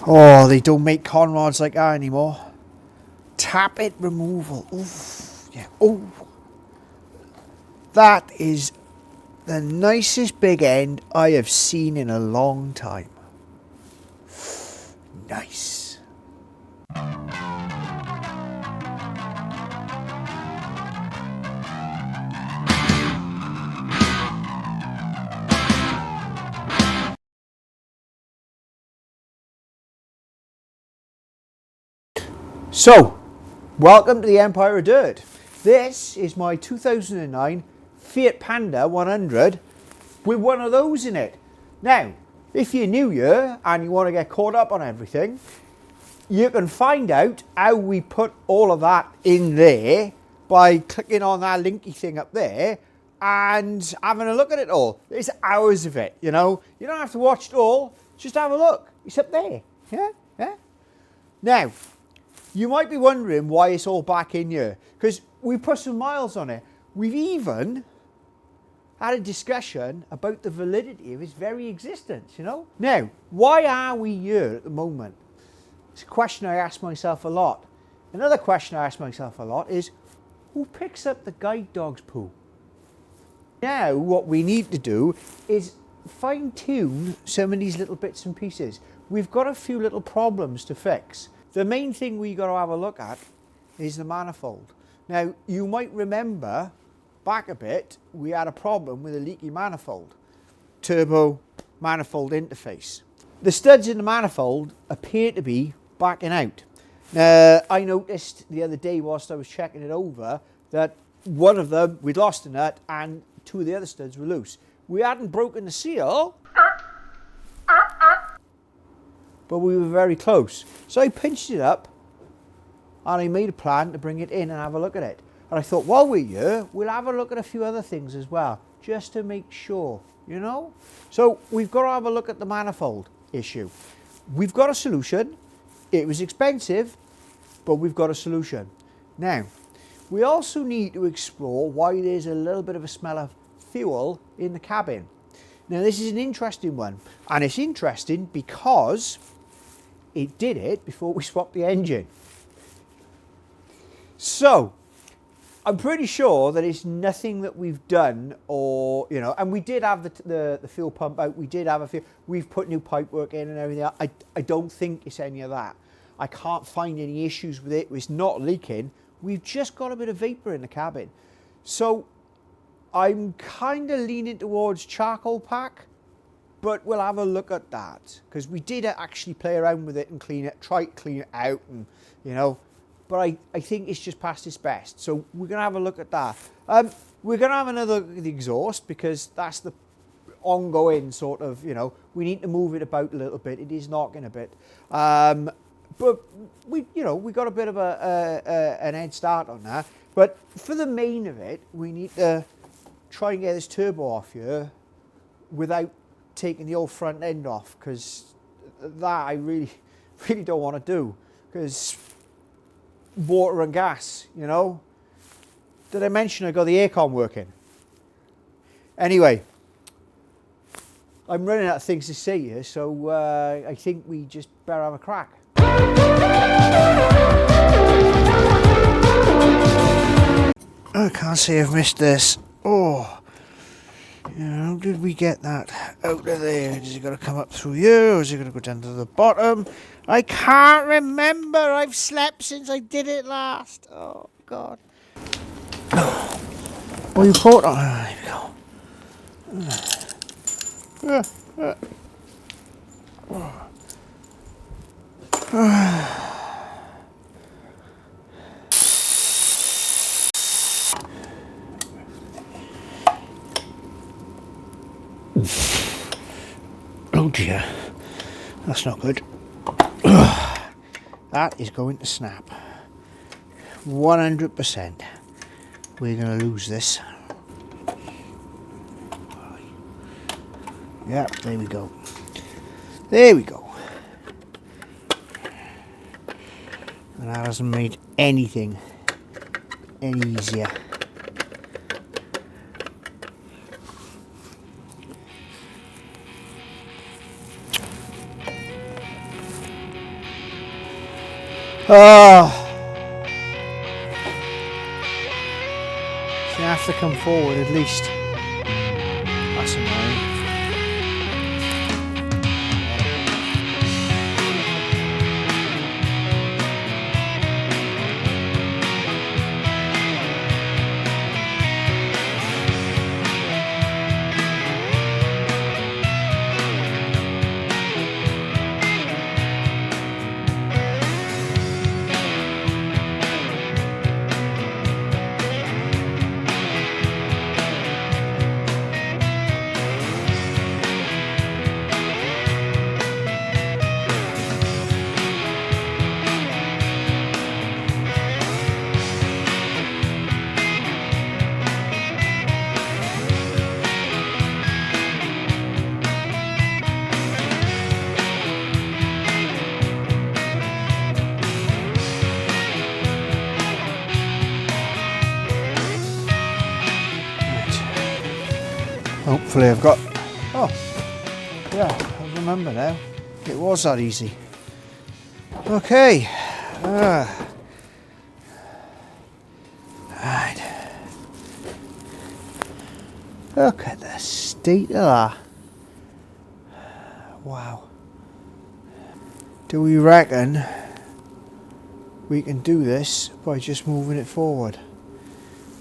Oh, they don't make con rods like that anymore. Tappet removal. Oof. Yeah. Oh, that is the nicest big end I have seen in a long time. Nice. So, welcome to the Empire of Dirt. This is my 2009 Fiat Panda 100 with one of those in it. Now, if you're new here and you want to get caught up on everything, you can find out how we put all of that in there by clicking on that linky thing up there and having a look at it all. There's hours of it, you know. You don't have to watch it all, just have a look. It's up there, yeah. Now, you might be wondering why it's all back in here, because we put some miles on it. We've even had a discussion about the validity of its very existence, you know. Now, why are we here at the moment? It's a question I ask myself a lot. Another question I ask myself a lot is, who picks up the guide dog's poo? Now, what we need to do is fine-tune some of these little bits and pieces. We've got a few little problems to fix. The main thing we got to have a look at is the manifold. Now, you might remember back a bit, we had a problem with a leaky manifold, turbo manifold interface. The studs in the manifold appear to be backing out. I noticed the other day whilst I was checking it over that one of them, we'd lost a nut and two of the other studs were loose. We hadn't broken the seal, but we were very close. So I pinched it up and I made a plan to bring it in and have a look at it. And I thought, while we're here, we'll have a look at a few other things as well, just to make sure, you know? So we've got to have a look at the manifold issue. We've got a solution. It was expensive, but we've got a solution. Now, we also need to explore why there's a little bit of a smell of fuel in the cabin. Now, this is an interesting one, and it's interesting because it did it before we swapped the engine. So, I'm pretty sure that it's nothing that we've done, or, you know, and we did have the fuel pump out, we did have a few, we've put new pipework in and everything. I don't think it's any of that. I can't find any issues with it. It's not leaking. We've just got a bit of vapor in the cabin. So, I'm kind of leaning towards charcoal pack, but we'll have a look at that because we did actually play around with it and try to clean it out, and you know, but I think it's just past its best. So we're gonna have a look at that. We're gonna have another look at the exhaust because that's the ongoing sort of, you know, we need to move it about a little bit. It is knocking a bit, but we got a bit of an head start on that. But for the main of it, we need to try and get this turbo off here without taking the old front end off, because that I really don't want to do, because water and gas, you know. Did I mention I got the aircon working? Anyway, I'm running out of things to say here, so I think we just better have a crack. I can't say I've missed this. Oh, you know, how did we get that out of there? Is it going to come up through here, or is it going to go down to the bottom? I can't remember. I've slept since I did it last. Oh, God. Oh, you caught on. There we go. Oh dear, that's not good. That is going to snap. 100%. We're going to lose this. Yeah, there we go. There we go. And that hasn't made anything any easier. Oh. You have to come forward at least. That's annoying. Hopefully I've got, oh yeah, I remember now, it was that easy. Okay, right, look at the state of that. Wow. Do we reckon we can do this by just moving it forward?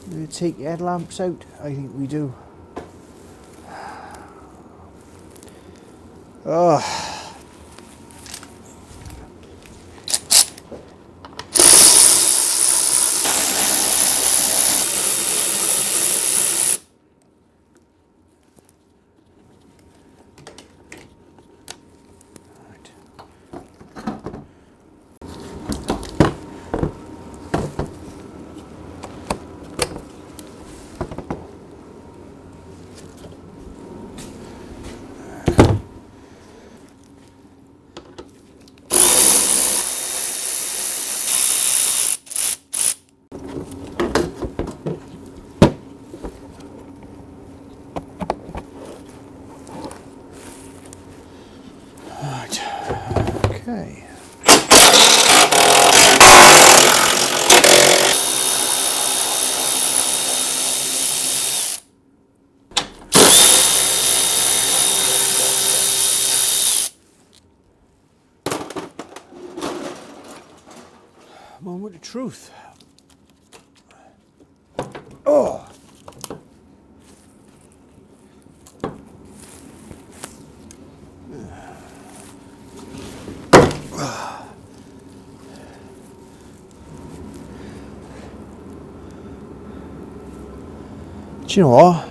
We're going to take the headlamps out? I think we do. Oh. Okay. Moment of truth. Oh. Do you know what?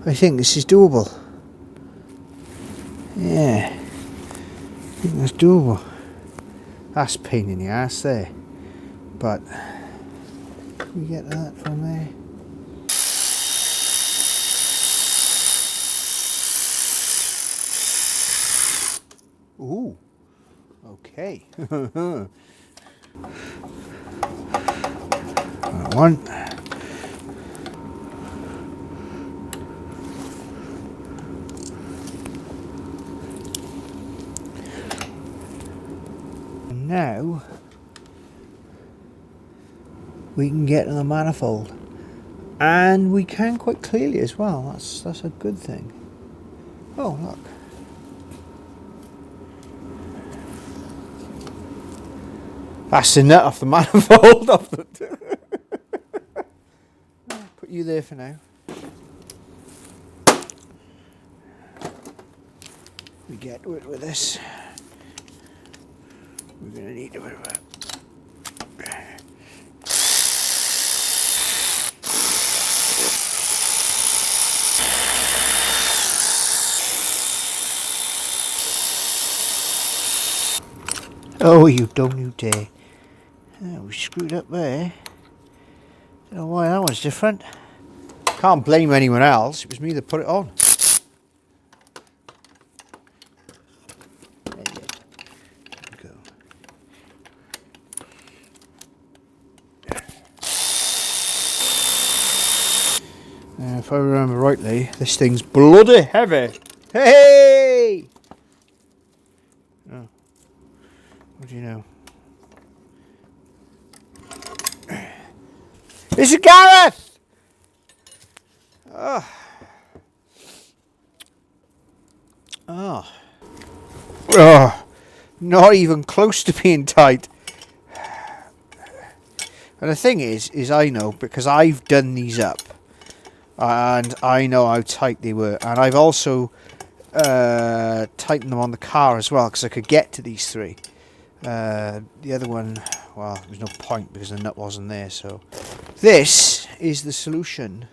I think this is doable. Yeah. I think that's doable. That's a pain in the ass there. But can we get that from there? Ooh. Okay. That one. Now we can get to the manifold, and we can quite clearly as well. That's a good thing. Oh look, that's the nut off the manifold. Off the put you there for now. We get to it with this. We're going to need a bit of it. Oh, you don't you dare. Oh, we screwed up there. Don't know why that was different. Can't blame anyone else. It was me that put it on. If I remember rightly, this thing's bloody heavy. Hey! Oh. What do you know? This is Gareth! Oh. Oh. Oh. Not even close to being tight. And the thing is I know, because I've done these up. And I know how tight they were. And I've also tightened them on the car as well, because I could get to these three. The other one, well, there's no point because the nut wasn't there. So this is the solution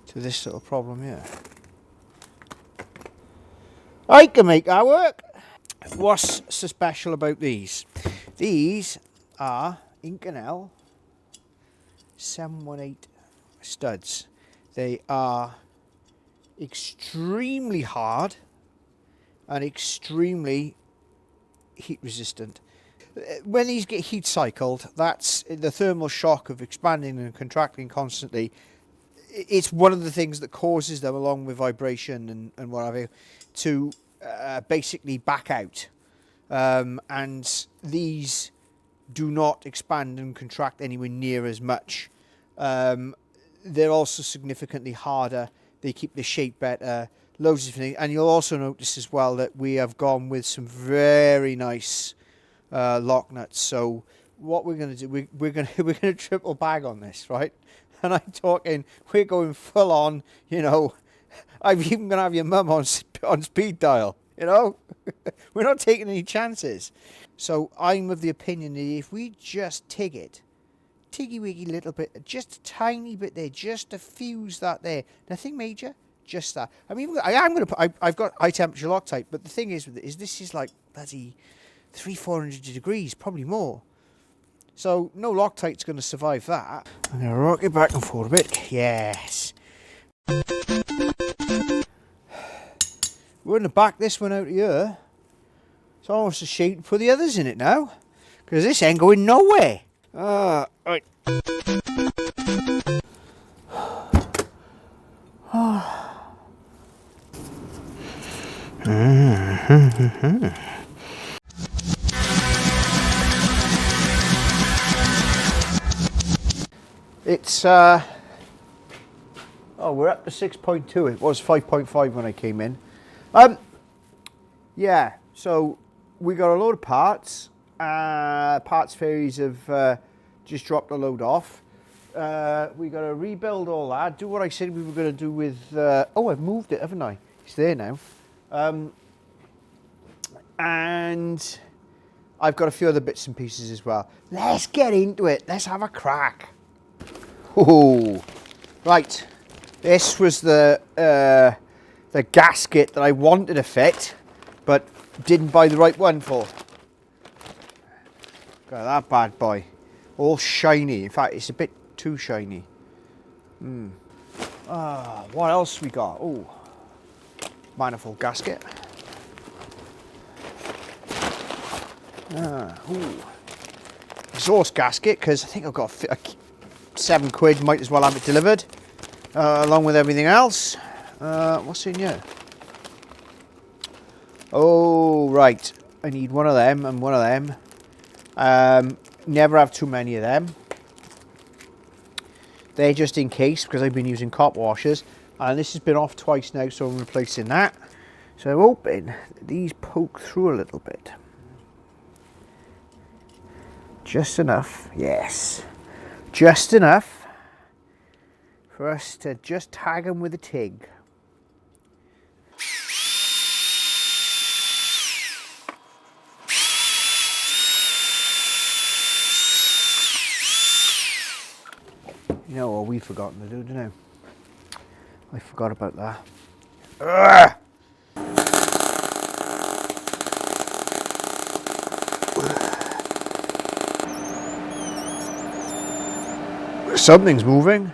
to this little problem here. I can make that work. What's so special about these? These are Inconel 718 studs. They are extremely hard and extremely heat resistant. When these get heat cycled, that's the thermal shock of expanding and contracting constantly. It's one of the things that causes them, along with vibration and what have you, to basically back out. And these do not expand and contract anywhere near as much. They're also significantly harder. They keep the shape better. Loads of things. And you'll also notice as well that we have gone with some very nice lock nuts. So what we're going to do, we're going to triple bag on this, right? And I'm talking, we're going full on, you know. I'm even going to have your mum on speed dial, you know. We're not taking any chances. So I'm of the opinion that if we just tig it, tiggy-wiggy little bit, just a tiny bit there, just to fuse that there. Nothing major, just that. I mean, I've got high temperature Loctite, but the thing is with it is this is like bloody 300-400 degrees, probably more. So no Loctite's going to survive that. I'm going to rock it back and forth a bit. Yes. We're going to back this one out of here. It's almost a shame to put the others in it now, because this ain't going nowhere. Right. It's oh, we're up to 6.2. It was 5.5 when I came in. Yeah, so we got a load of parts. Parts fairies have just dropped a load off. We got to rebuild all that, do what I said we were going to do with oh, I've moved it, haven't I? It's there now. And I've got a few other bits and pieces as well. Let's get into it. Let's have a crack. Oh, right. This was the gasket that I wanted to fit, but didn't buy the right one for. Got that bad boy, all shiny. In fact, it's a bit too shiny. What else we got? Oh, manifold gasket. Exhaust gasket, because I think I've got £7. Might as well have it delivered, along with everything else. What's in here? Oh, right. I need one of them and one of them. Never have too many of them. They're just in case, because I've been using cop washers, and this has been off twice now, so I'm replacing that. So I'm hoping that these poke through a little bit. Just enough, yes. Just enough for us to just tag them with a TIG. You know what we've forgotten to do, don't I forgot about that. Ugh! Something's moving.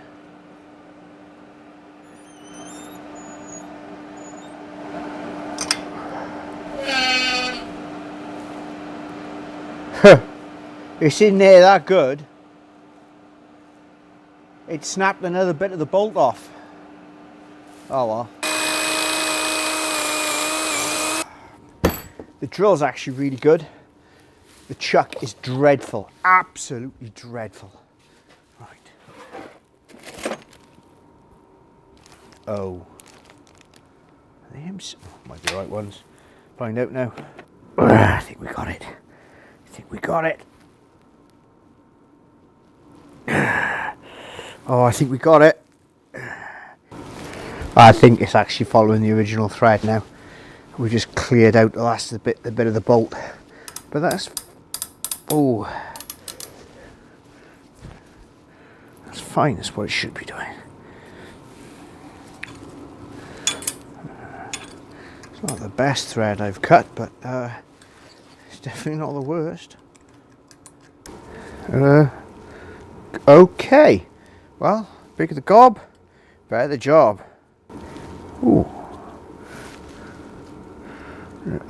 It's in there that good. It snapped another bit of the bolt off. Oh well. The drill's actually really good. The chuck is dreadful. Absolutely dreadful. Right. O. Might be the right ones. Find out now. I think we got it. I think we got it. Oh, I think we got it. I think it's actually following the original thread now. We just cleared out the last bit of the bolt. But that's, oh, that's fine. That's what it should be doing. It's not the best thread I've cut, but it's definitely not the worst. Okay. Well, bigger the gob, better the job. Ooh.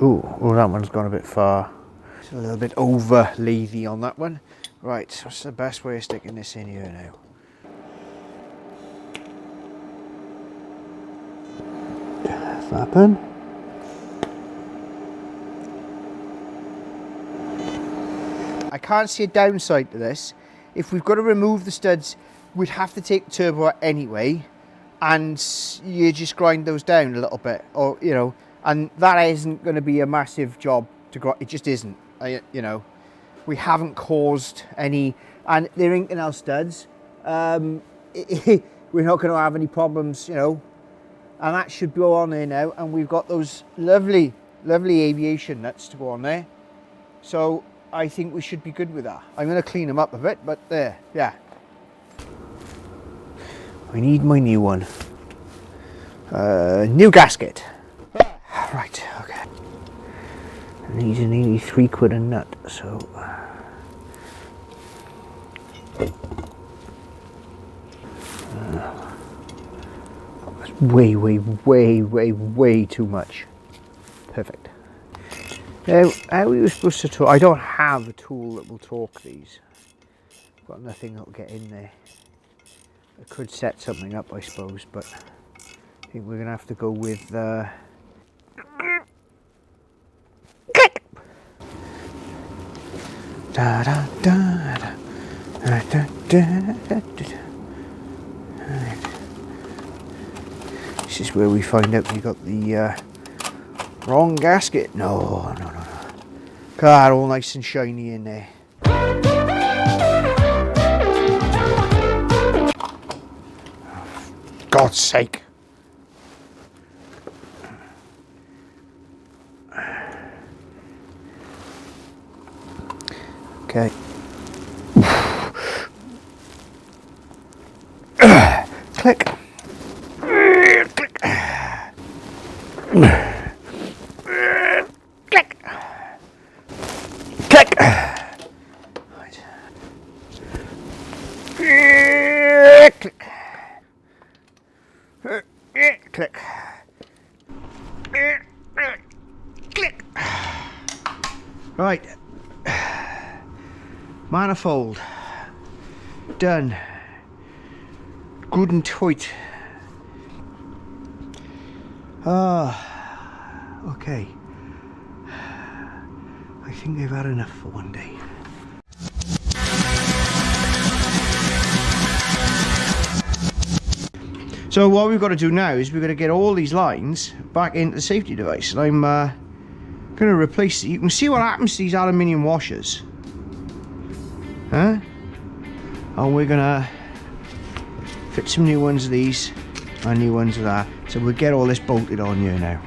Ooh, that one's gone a bit far. It's a little bit over lathy on that one. Right, what's the best way of sticking this in here now? Flapping. I can't see a downside to this. If we've got to remove the studs, we'd have to take the turbo out anyway, and you just grind those down a little bit, or you know, and that isn't going to be a massive job to grind. It just isn't. You know, we haven't caused any, and they're Inconel studs. We're not going to have any problems, you know, and that should go on there now. And we've got those lovely aviation nuts to go on there, so I think we should be good with that. I'm going to clean them up a bit, but there, yeah. I need my new one. New gasket. Right, okay. And these are nearly £3 a nut, so. That's way too much. Perfect. Now, how are you supposed to torque? I don't have a tool that will torque these. I've got nothing that will get in there. I could set something up, I suppose, but I think we're going to have to go with click. Da, da, da, da. Da, da, da, da, da. Right. This is where we find out we got the wrong gasket. No. God, all nice and shiny in there. God's sake. Okay. Click. Click. Click. Click. Right. Click. Click. Click. Right. Manifold. Done. Good and tight. Okay. I think they've had enough for one day. So what we've got to do now is we've got to get all these lines back into the safety device, and I'm going to replace it. You can see what happens to these aluminium washers, huh? And we're going to fit some new ones of these and new ones of that. So we'll get all this bolted on here now.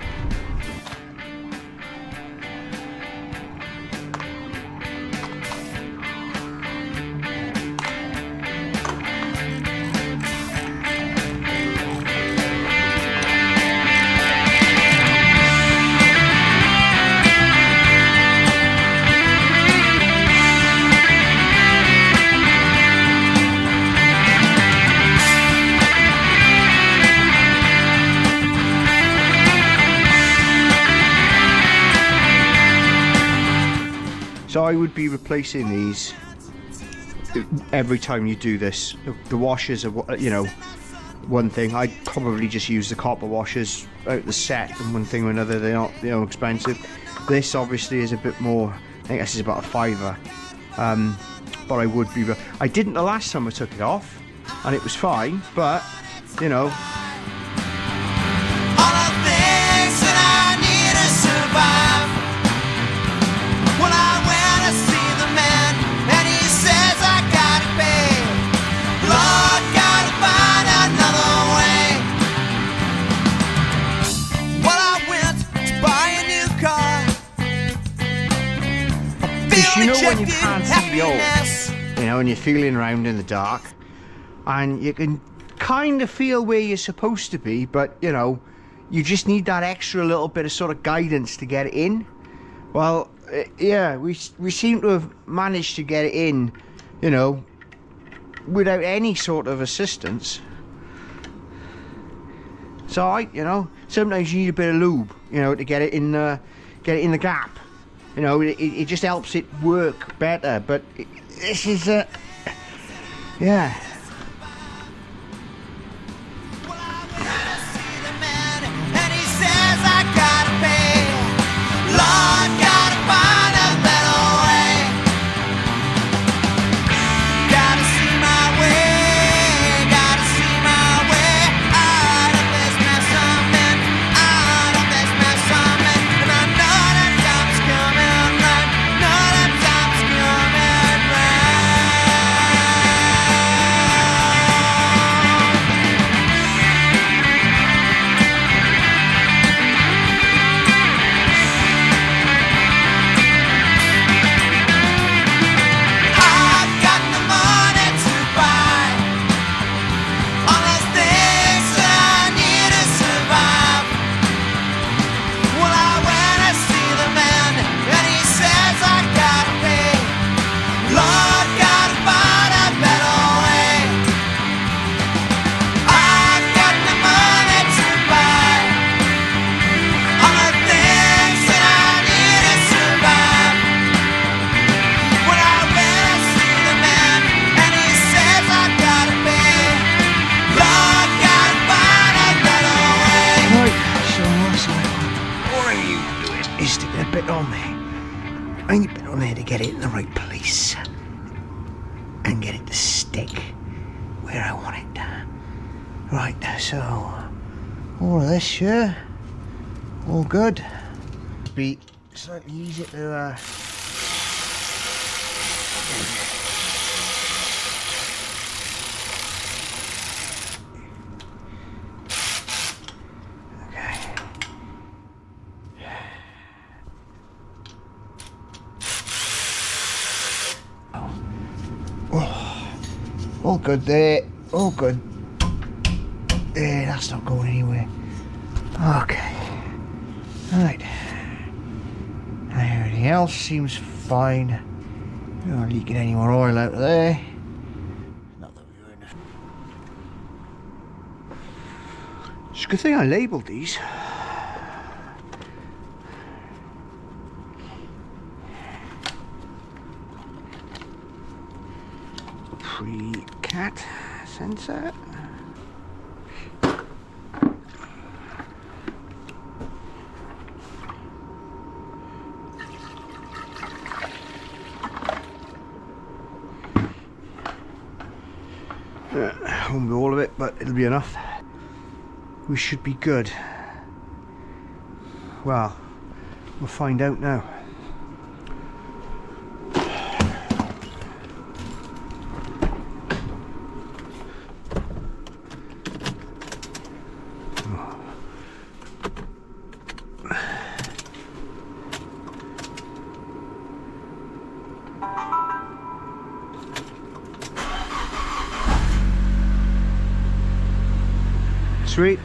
So I would be replacing these every time you do this. The washers are, you know, one thing. I'd probably just use the copper washers out the set, and one thing or another, they're not, you know, expensive. This obviously is a bit more. I think this is about a £5. But I would be. I didn't the last time I took it off, and it was fine. But you know. you know when you can't see the hole, you know, and you're feeling around in the dark, and you can kind of feel where you're supposed to be, but you know, you just need that extra little bit of sort of guidance to get it in. Well, yeah, we seem to have managed to get it in, you know, without any sort of assistance. It's alright, you know. Sometimes you need a bit of lube, you know, to get it in the gap. You know, it just helps it work better. But this is yeah. I need a bit on there to get it in the right place and get it to stick where I want it. Right, so all of this here, all good. Be slightly easier to all good there, all good. There, that's not going anywhere. Okay. Right. Everything else seems fine. We're not leaking any more oil out of there. Not that we were in the... It's a good thing I labelled these. Pre-cat sensor. Won't be all of it, but it'll be enough. We should be good. Well, we'll find out now. Sweet.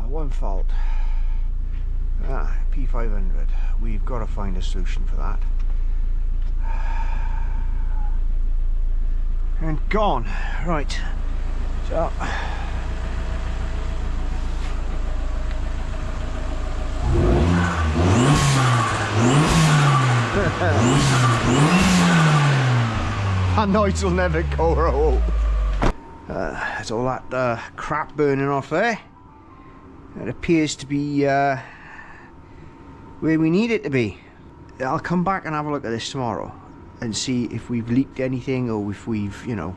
One fault. P500. We've got to find a solution for that. And gone. Right. So. Our noise will never go wrong. There's all that crap burning off there. It appears to be where we need it to be. I'll come back and have a look at this tomorrow and see if we've leaked anything or if we've, you know,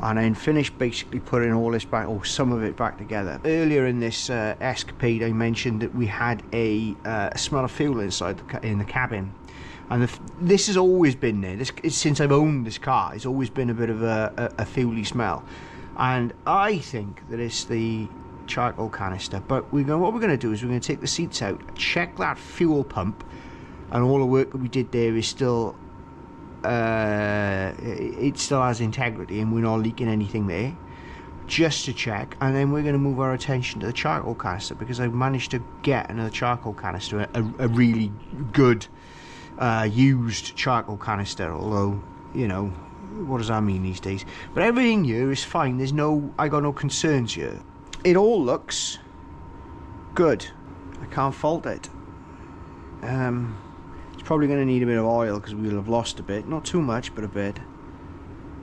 and then finish basically putting all this back, or some of it back together. Earlier in this escapade I mentioned that we had a smell of fuel inside in the cabin. And this has always been there. Since I've owned this car, it's always been a bit of a fuely smell. And I think that it's the charcoal canister. But what we're going to do is we're going to take the seats out, check that fuel pump, and all the work that we did there is still, it still has integrity and we're not leaking anything there, just to check. And then we're going to move our attention to the charcoal canister, because I've managed to get another charcoal canister, a really good used charcoal canister, although, you know, what does that mean these days? But everything here is fine. There's no, I got no concerns here. It all looks good. I can't fault it. It's probably going to need a bit of oil because we'll have lost a bit, not too much, but a bit.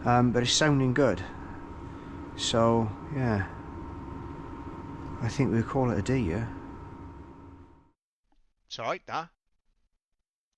But it's sounding good. So yeah, I think we'll call it a day. Yeah. It's alright, that.